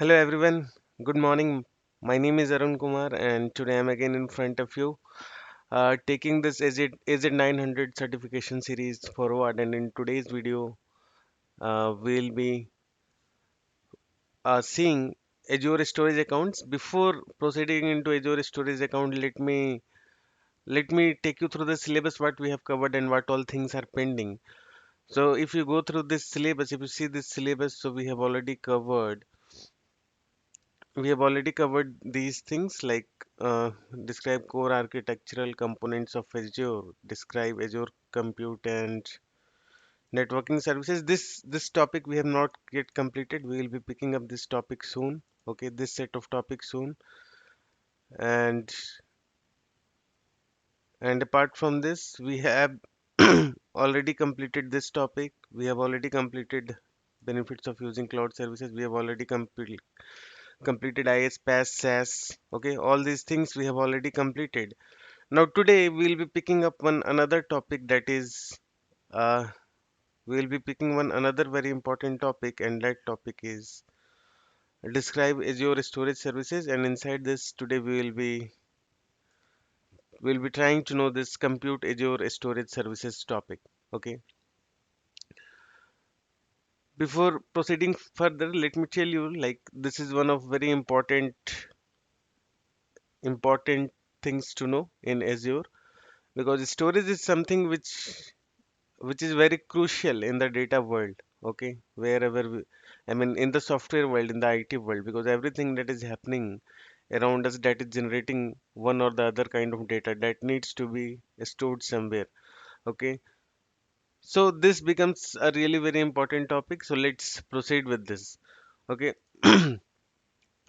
Hello everyone, good morning. My name is Arun Kumar and today I'm again in front of you taking this AZ900 certification series forward, and in today's video we'll be seeing Azure Storage Accounts. Before proceeding into Azure Storage Account, let me take you through the syllabus, what we have covered and what all things are pending. So if you go through this syllabus, if you see this syllabus, so we have already covered these things like describe core architectural components of Azure, describe Azure compute and networking services. This topic we have not yet completed. We will be picking up this topic soon. Okay, this set of topics soon. And apart from this, we have already completed this topic. We have already completed benefits of using cloud services. We have already completed IS, PaaS, SaaS. Okay, all these things we have already completed. Now today we'll be picking up one another topic, that is uh, we'll be picking one another very important topic, and that topic is describe Azure storage services. And inside this today we'll be trying to know this compute Azure storage services topic. Okay. Before proceeding further, let me tell you, like, this is one of very important things to know in Azure, because storage is something which is very crucial in the data world. Okay, wherever I mean, in the software world, in the IT world, because everything that is happening around us, that is generating one or the other kind of data that needs to be stored somewhere. Okay, so this becomes a really very important topic, so let's proceed with this. Okay.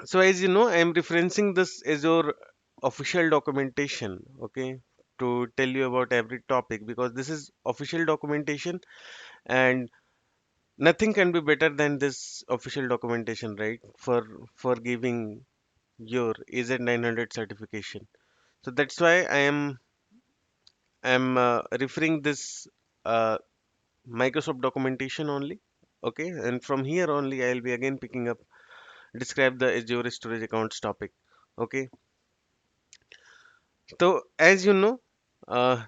So as you know, I am referencing this Azure official documentation, okay, to tell you about every topic, because this is official documentation, and nothing can be better than this official documentation, right? For giving your AZ900 certification. So that's why I am referring this uh, Microsoft documentation only. Okay, and from here only I'll be again picking up describe the Azure storage accounts topic. Okay, so uh,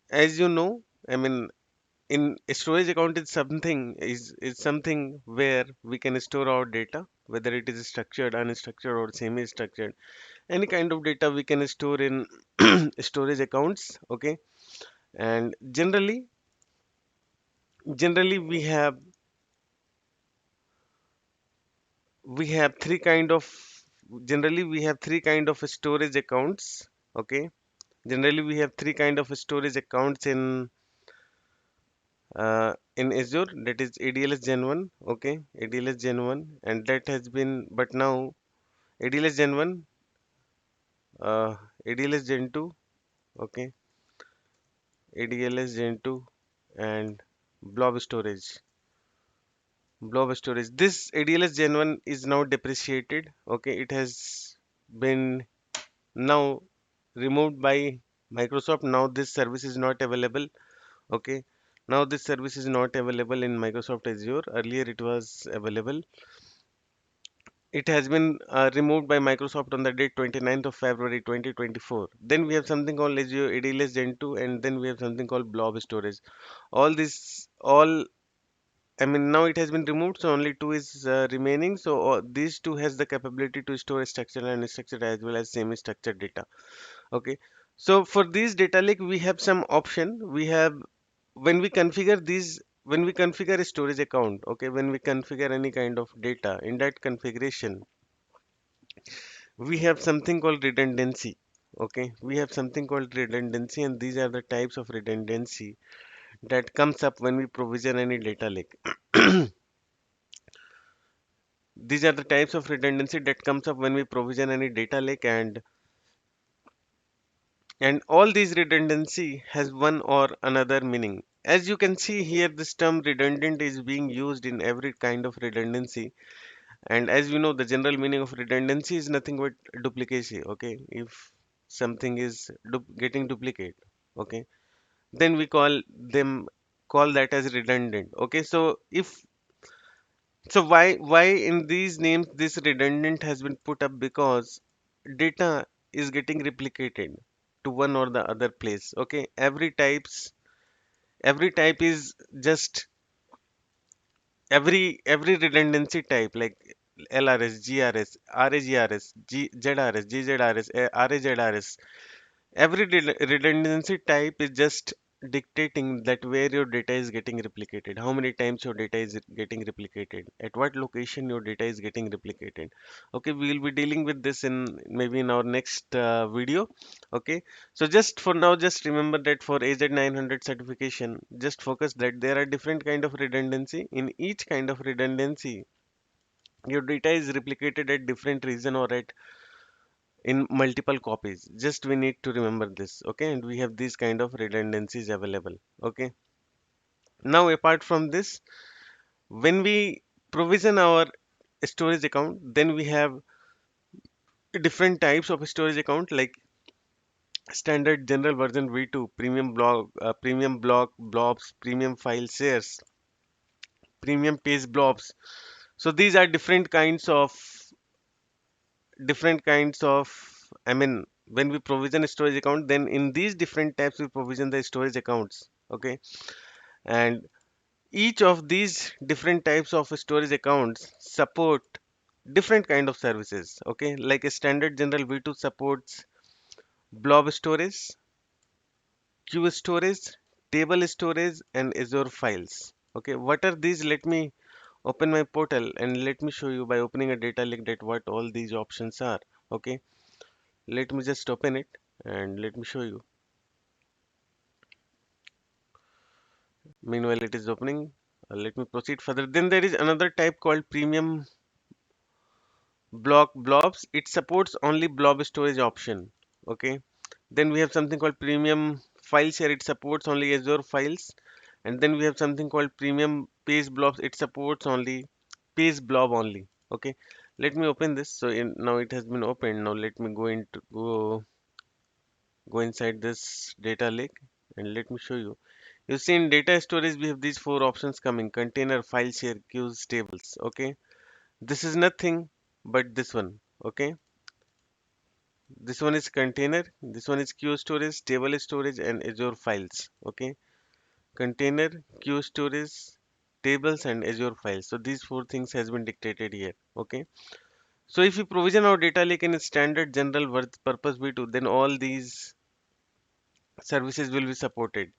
as you know, I mean, in storage account is something where we can store our data, whether it is structured, unstructured, or semi-structured. Any kind of data we can store in storage accounts. Okay, and generally we have three kind of generally we have three kind of storage accounts. Okay, generally we have three kind of storage accounts in Azure, that is ADLS Gen 1. Okay, ADLS Gen 1, and that has been, but now ADLS Gen 1, ADLS Gen 2. Okay, ADLS Gen 2 and blob storage. Blob storage. This ADLS Gen 1 is now depreciated. Okay, it has been now removed by Microsoft. Now this service is not available. Okay, now this service is not available in Microsoft Azure. Earlier it was available. It has been removed by Microsoft on the date 29th of February 2024. Then we have something called Azure ADLS Gen 2, and then we have something called blob storage. All I mean, now it has been removed, so only two is remaining. So these two has the capability to store structured and unstructured as well as semi-structured data. Okay. So for these data lake, we have some option. We have when we configure a storage account, okay, when we configure any kind of data in that configuration, we have something called redundancy. Okay, we have something called redundancy, and these are the types of redundancy that comes up when we provision any data lake. These are the types of redundancy that comes up when we provision any data lake, and all these redundancy has one or another meaning. As you can see here, this term redundant is being used in every kind of redundancy. And as we know, the general meaning of redundancy is nothing but duplicacy. Okay, if something is getting duplicate, okay, then we call that as redundant. Okay, so So why in these names this redundant has been put up? Because data is getting replicated to one or the other place. Okay, every type is just every redundancy type like LRS, GRS, RAGRS, ZRS, GZRS, RAZRS. Every redundancy type is just dictating that where your data is getting replicated, how many times your data is getting replicated, at what location your data is getting replicated. Okay, we will be dealing with this in maybe in our next video. Okay, so just for now, just remember that for AZ900 certification, just focus that there are different kind of redundancy. In each kind of redundancy, your data is replicated at different region or at in multiple copies. Just we need to remember this. Okay, and we have these kind of redundancies available. Okay, now apart from this, when we provision our storage account, then we have different types of storage account like standard general version v2, premium block blobs, premium file shares, premium page blobs. So these are different kinds of I mean, when we provision a storage account, then in these different types we provision the storage accounts. Okay, and each of these different types of storage accounts support different kind of services. Okay, like a standard general v2 supports blob storage, queue storage, table storage, and Azure files. Okay, what are these? Let me open my portal and let me show you by opening a data lake that what all these options are. Okay, let me just open it and let me show you. Meanwhile, it is opening. Let me proceed further. Then there is another type called premium block blobs. It supports only blob storage option. Okay. Then we have something called premium file share. It supports only Azure files. And then we have something called premium page blobs. It supports only page blob only. Okay. Let me open this. So now it has been opened. Now let me go inside this data lake and let me show you. You see in data storage we have these four options coming: container, file share, queues, tables. Okay. This is nothing but this one. Okay. This one is container, this one is queue storage, table storage, and Azure files. Okay, container, queue storage, tables, and Azure files. So these four things has been dictated here. Okay, so if you provision our data lake in a standard general purpose v2, then all these services will be supported.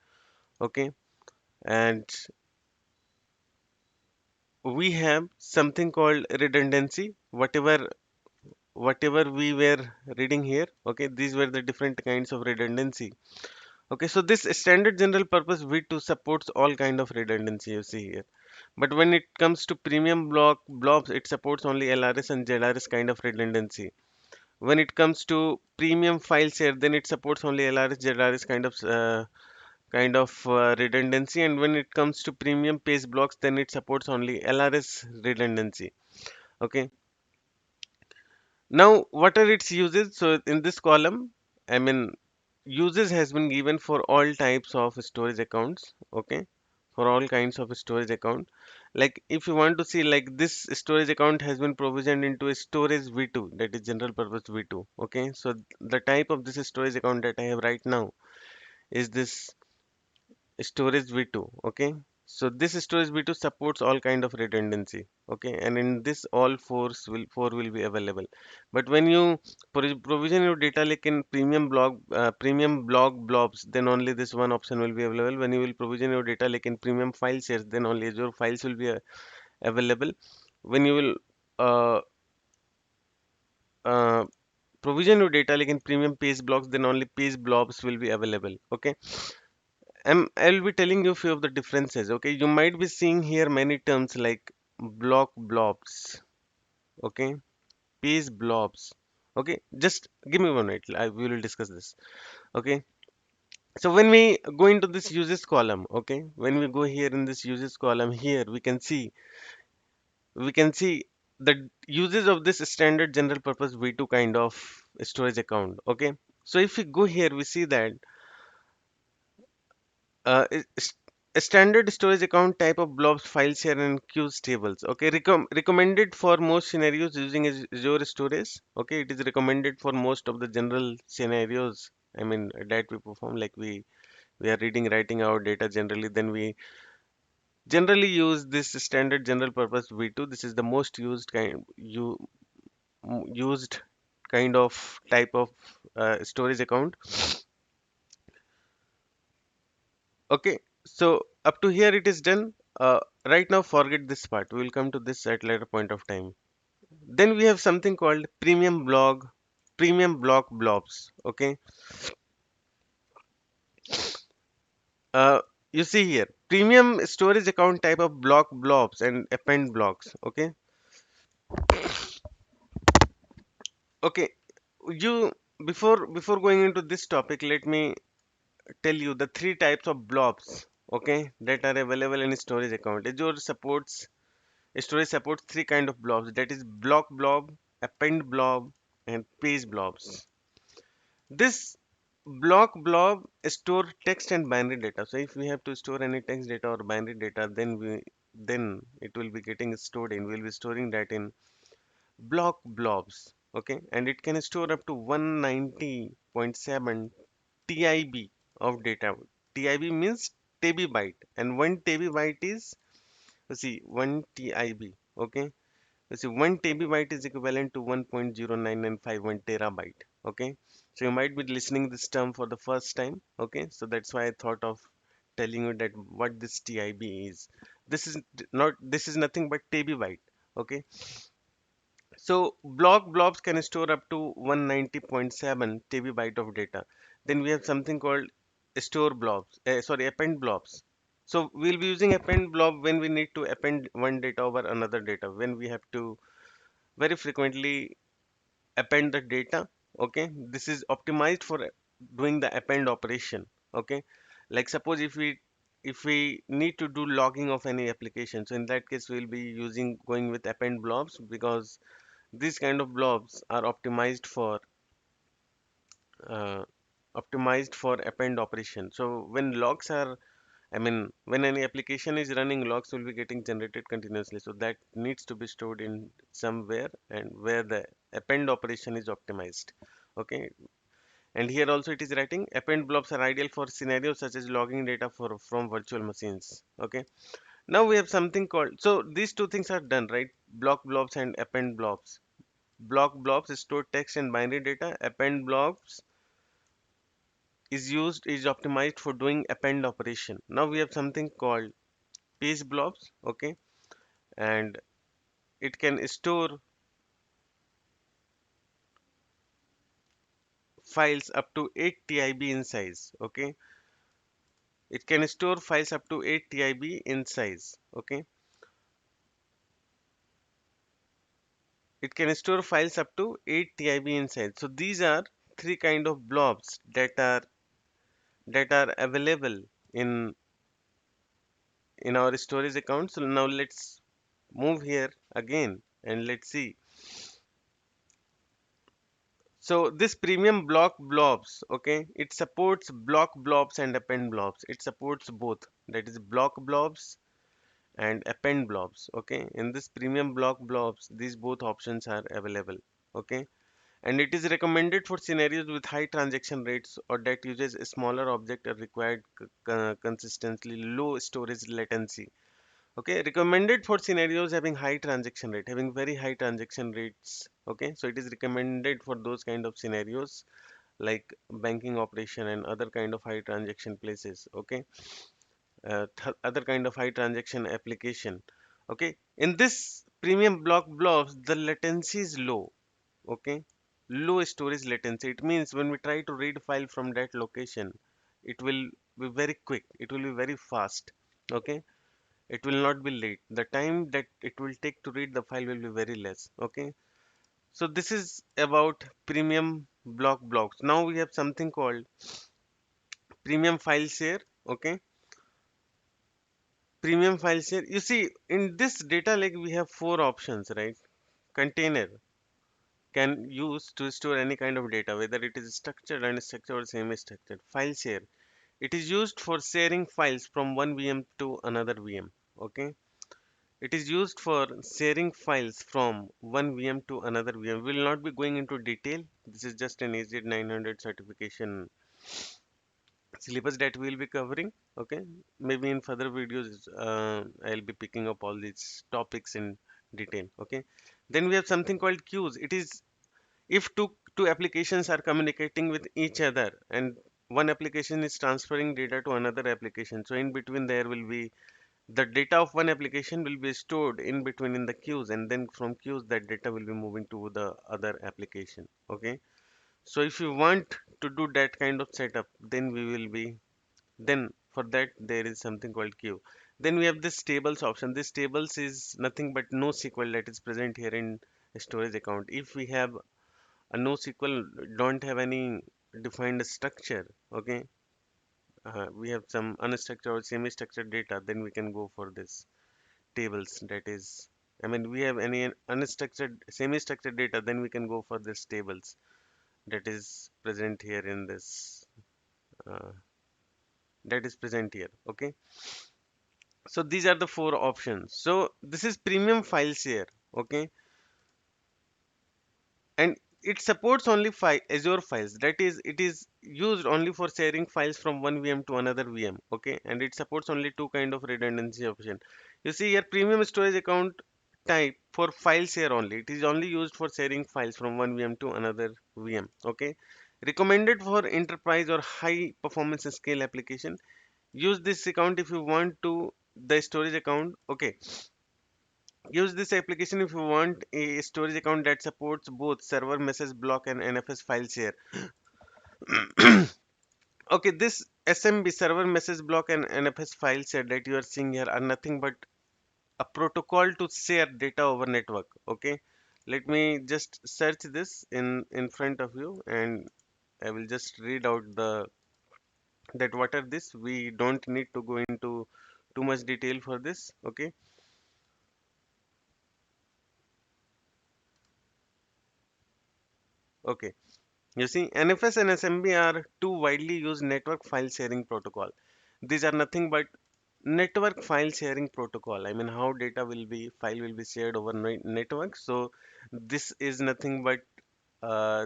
Okay, and we have something called redundancy. Whatever we were reading here. Okay, these were the different kinds of redundancy. Okay, so this standard general purpose v2 supports all kind of redundancy you see here. But when it comes to premium blobs, it supports only LRS and ZRS kind of redundancy. When it comes to premium file share, then it supports only LRS, ZRS kind of redundancy. And when it comes to premium page blocks, then it supports only LRS redundancy. Okay. Now, what are its uses? So in this column, I mean, uses has been given for all types of storage accounts. Okay, for all kinds of storage account. Like if you want to see like this storage account has been provisioned into a storage v2, that is general purpose v2. Okay, so the type of this storage account that I have right now is this storage v2. Okay, so this storage v2 supports all kind of redundancy. Okay, and in this all four will be available. But when you provision your data like in premium block blobs, then only this one option will be available. When you will provision your data like in premium file shares, then only Azure files will be available. When you will uh, uh, provision your data like in premium page blocks, then only page blobs will be available. Okay, I'll be telling you few of the differences. Okay, you might be seeing here many terms like block blobs. Okay, page blobs. Okay, just give me one minute. We will discuss this. Okay, so when we go into this uses column, okay, when we go here in this uses column here, we can see the uses of this standard general purpose v2 kind of storage account. Okay, so if we go here, we see that uh, A standard storage account type of blobs, file share, and queues tables. Okay, recommended for most scenarios using Azure Storage. Okay, it is recommended for most of the general scenarios. I mean that we perform, like we are reading, writing our data generally. Then we generally use this standard general purpose V2. This is the most used kind of type of storage account. Okay, so up to here it is done. Right now, forget this part. We will come to this at later point of time. Then we have something called premium block blobs. Okay, uh, you see here, premium storage account type of block blobs and append blocks. Okay, okay. You before going into this topic, let me tell you the three types of blobs. Okay, that are available in storage account. Azure supports Storage supports three kind of blobs, that is block blob, append blob, and page blobs. This block blob store text and binary data. So if we have to store any text data or binary data, then it will be getting stored in. We'll be storing that in block blobs. Okay, and it can store up to 190.7 TIB of data. TIB means TB byte, and 1 TB byte is, see, 1 TIB. Okay, see, 1 TB byte is equivalent to 1.09951 terabyte. Okay, so you might be listening this term for the first time. Okay, so that's why I thought of telling you that what this TIB is. This is nothing but TB byte. Okay, so block blobs can store up to 190.7 TB byte of data. Then we have something called append blobs. So we'll be using append blob when we need to append one data over another data, when we have to very frequently append the data. Okay, this is optimized for doing the append operation. Okay, like suppose if we need to do logging of any application, so in that case we'll be using going with append blobs, because these kind of blobs are uh, optimized for append operation. So when logs are, I mean, when any application is running, logs will be getting generated continuously. So that needs to be stored in somewhere, and where the append operation is optimized. Okay. And here also it is writing append blobs are ideal for scenarios such as logging data from virtual machines. Okay. Now we have something called, so these two things are done, right? Block blobs and append blobs. Block blobs store text and binary data. Append blobs is optimized for doing append operation. Now we have something called page blobs. Okay, and it can store files up to 8 TIB in size. Okay, it can store files up to 8 TIB in size. Okay, it can store files up to 8 TIB in size. So these are three kind of blobs that are available in in our storage account. So now let's move here again and let's see. So this premium block blobs, okay, it supports block blobs and append blobs. It supports both, that is block blobs and append blobs. Okay, in this premium block blobs, these both options are available. Okay, and it is recommended for scenarios with high transaction rates or that uses a smaller object or required consistently low storage latency. Okay, recommended for scenarios having high transaction rate, having very high transaction rates. Okay, so it is recommended for those kind of scenarios like banking operation and other kind of high transaction places. Okay, other kind of high transaction application. Okay, in this premium block blobs, the latency is low. Okay, low storage latency. It means when we try to read file from that location, it will be very quick. It will be very fast. Okay, it will not be late. The time that it will take to read the file will be very less. Okay, so this is about premium block blocks. Now we have something called premium file share. Okay, premium file share. You see, in this data lake we have four options, right? Container can use to store any kind of data, whether it is structured, unstructured, or semi-structured. File share, It is used for sharing files from one VM to another VM. Okay. It is used for sharing files from one VM to another VM. We will not be going into detail. This is just an AZ 900 certification syllabus that we will be covering. Okay. Maybe in further videos, I'll be picking up all these topics in detail. Okay. Then we have something called queues. It is if two applications are communicating with each other and one application is transferring data to another application, so in between there will be the data of one application will be stored in between in the queues, and then from queues that data will be moving to the other application. Okay, so if you want to do that kind of setup, then we will be then for that there is something called queue. Then we have this tables option. This tables is nothing but NoSQL that is present here in storage account. If we have a NoSQL don't have any defined structure, okay, we have some unstructured or semi-structured data, then we can go for this tables. That is, I mean, we have any unstructured, semi-structured data, then we can go for this tables that is present here in this, uh, that is present here. Okay, so these are the four options. So this is premium files here. Okay, and it supports only Azure files. That is, it is used only for sharing files from one VM to another VM. Okay, and it supports only two kind of redundancy option. You see here, premium storage account type for file share only. It is only used for sharing files from one VM to another VM. Okay, recommended for enterprise or high performance scale application. Use this account if you want to the storage account. Okay, use this application if you want a storage account that supports both server message block and NFS file share. Okay, this SMB server message block and NFS file share that you are seeing here are nothing but a protocol to share data over network. Okay, let me just search this in front of you, and I will just read out the that what are this. We don't need to go into too much detail for this. Okay, okay. You see, NFS and SMB are two widely used network file sharing protocol. These are nothing but network file sharing protocol. I mean, how data will be file will be shared over network. So this is nothing but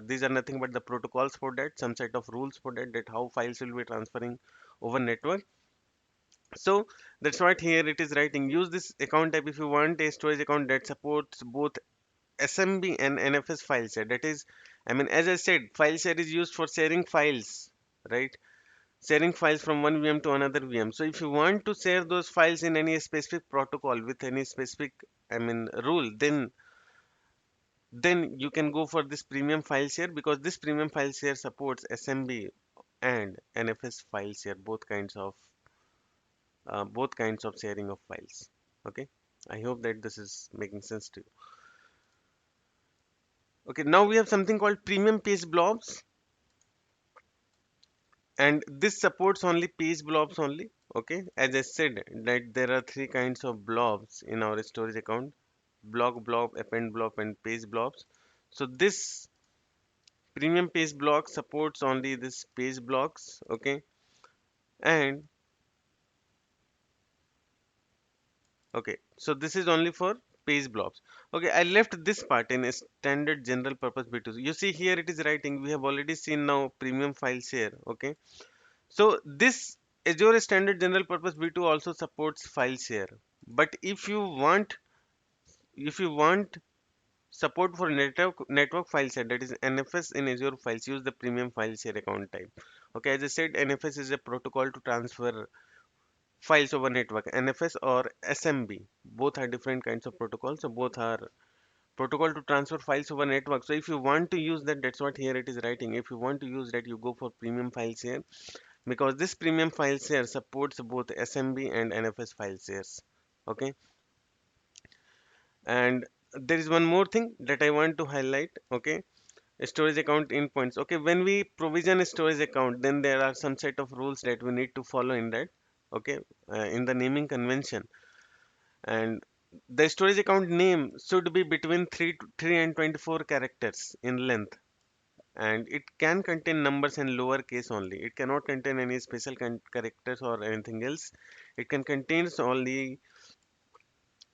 these are nothing but the protocols for that, some set of rules for that, that how files will be transferring over network. So that's what here it is writing. Use this account type if you want a storage account that supports both SMB and NFS file share. That is, I mean, as I said, file share is used for sharing files, right? Sharing files from one VM to another VM. So if you want to share those files in any specific protocol with any specific, I mean, rule, then you can go for this premium file share, because this premium file share supports SMB and NFS file share, both kinds of sharing of files. Okay, I hope that this is making sense to you. Okay, now we have something called premium page blobs, and this supports only page blobs only. Okay, as I said that there are three kinds of blobs in our storage account: blob, append blob, and page blobs. So this premium page block supports only this page blocks. Okay, and okay, so this is only for page blobs. Okay, I left this part in a standard general purpose B2. You see here it is writing, we have already seen now premium file share. Okay, so this Azure standard general purpose B2 also supports file share. But if you want support for network file share, that is NFS in Azure files, use the premium file share account type. Okay, as I said, NFS is a protocol to transfer files over network. NFS or SMB, both are different kinds of protocols. So both are protocol to transfer files over network. So if you want to use that, that's what here it is writing. If you want to use that, you go for premium file share, because this premium file share supports both SMB and NFS file shares. Okay, and there is one more thing that I want to highlight. Okay, storage account endpoints. Okay, when we provision a storage account, then there are some set of rules that we need to follow in that. Okay, in the naming convention, and the storage account name should be between 3 and 24 characters in length. and it can contain numbers and lowercase only. It cannot contain any special characters or anything else. It can contains only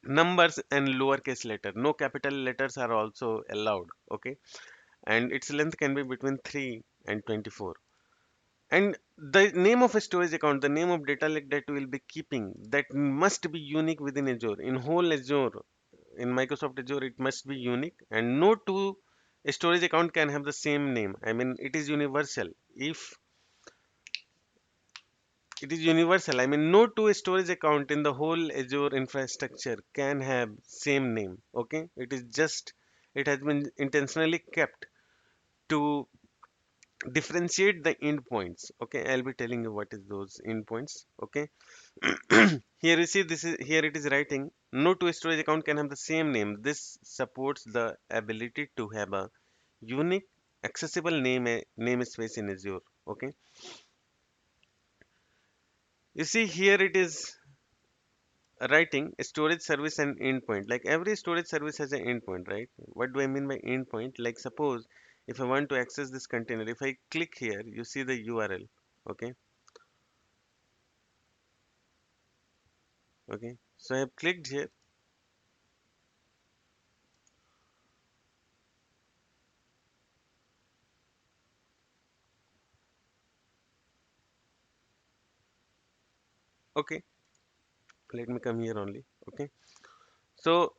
numbers and lowercase letter. No capital letters are also allowed. Okay, and its length can be between 3 and 24. And the name of a storage account, the name of data lake that we will be keeping, that must be unique within Azure. In whole Azure, in Microsoft Azure, it must be unique, and no two storage account can have the same name. I mean, it is universal. If it is universal, I mean, no two storage account in the whole Azure infrastructure can have same name. Okay, it is just, it has been intentionally kept to differentiate the endpoints. Okay, I'll be telling you what is those endpoints. Okay, here you see, this is, here it is writing no two storage account can have the same name. This supports the ability to have a unique accessible namespace in Azure. Okay, you see here it is writing storage service and endpoint. Like every storage service has an endpoint, right? What do I mean by endpoint? Like suppose if I want to access this container, if I click here, you see the URL. Okay, okay, so I have clicked here. Okay, let me come here only. Okay, so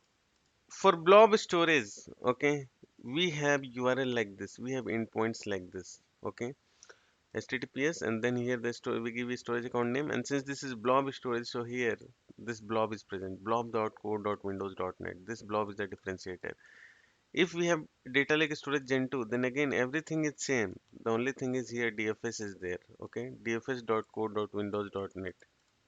for blob storage, okay, we have URL like this, we have endpoints like this. Okay, HTTPS, and then here the store, we give a storage account name, and since this is blob storage, so here this blob is present, blob.core.windows.net. This blob is the differentiator. If we have data lake storage gen 2, then again everything is same. The only thing is here dfs is there. Okay, dfs.core.windows.net.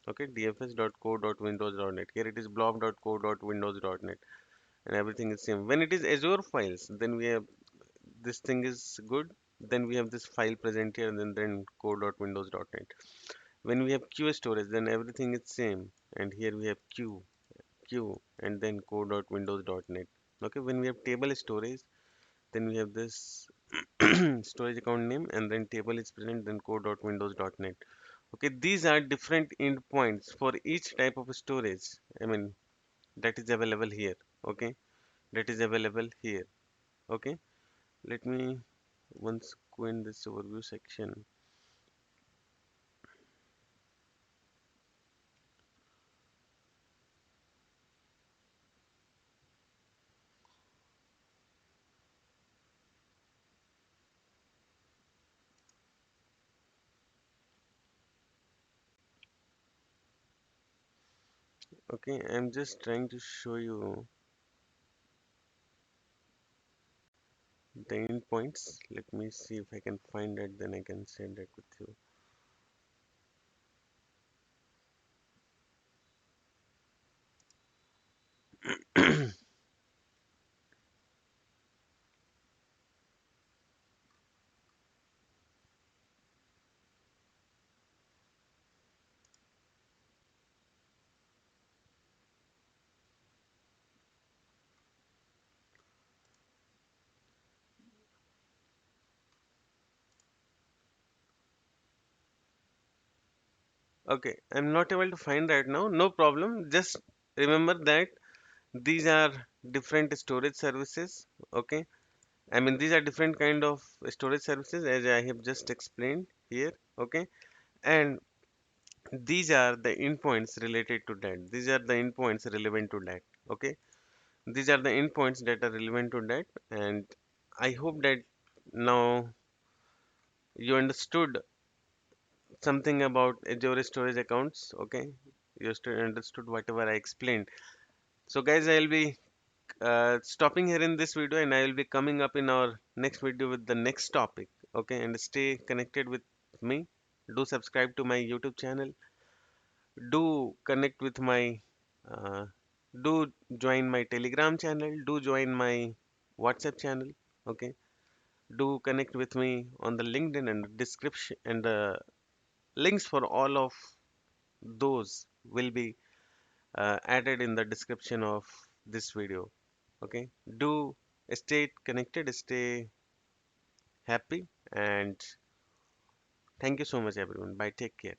Okay, dfs.core.windows.net. Here it is blob.core.windows.net, and everything is same. When it is Azure files, then we have this thing is good. Then we have this file present here, and then core.windows.net. When we have Q storage, then everything is same, and here we have Q, and then core.windows.net. Okay, when we have table storage, then we have this storage account name, and then table is present, then core.windows.net. Okay, these are different endpoints for each type of storage. I mean, that is available here. Okay, that is available here. Okay, let me once go in this overview section. Okay, I'm just trying to show you the endpoints. Let me see if I can find it, then I can share that with you. Okay, I'm not able to find right now. No problem. Just remember that these are different storage services. Okay, I mean these are different kind of storage services as I have just explained here. Okay, and these are the endpoints related to that. These are the endpoints relevant to that. Okay, these are the endpoints that are relevant to that, and I hope that now you understood something about Azure storage accounts. Okay, you understood whatever I explained. So guys, I'll be stopping here in this video, and I will be coming up in our next video with the next topic. Okay, and stay connected with me. Do subscribe to my YouTube channel. Do connect with my uh, do join my Telegram channel. Do join my WhatsApp channel. Okay, do connect with me on the LinkedIn, and the description, and the links for all of those will be added in the description of this video. Okay, do stay connected, stay happy, and thank you so much everyone. Bye, take care.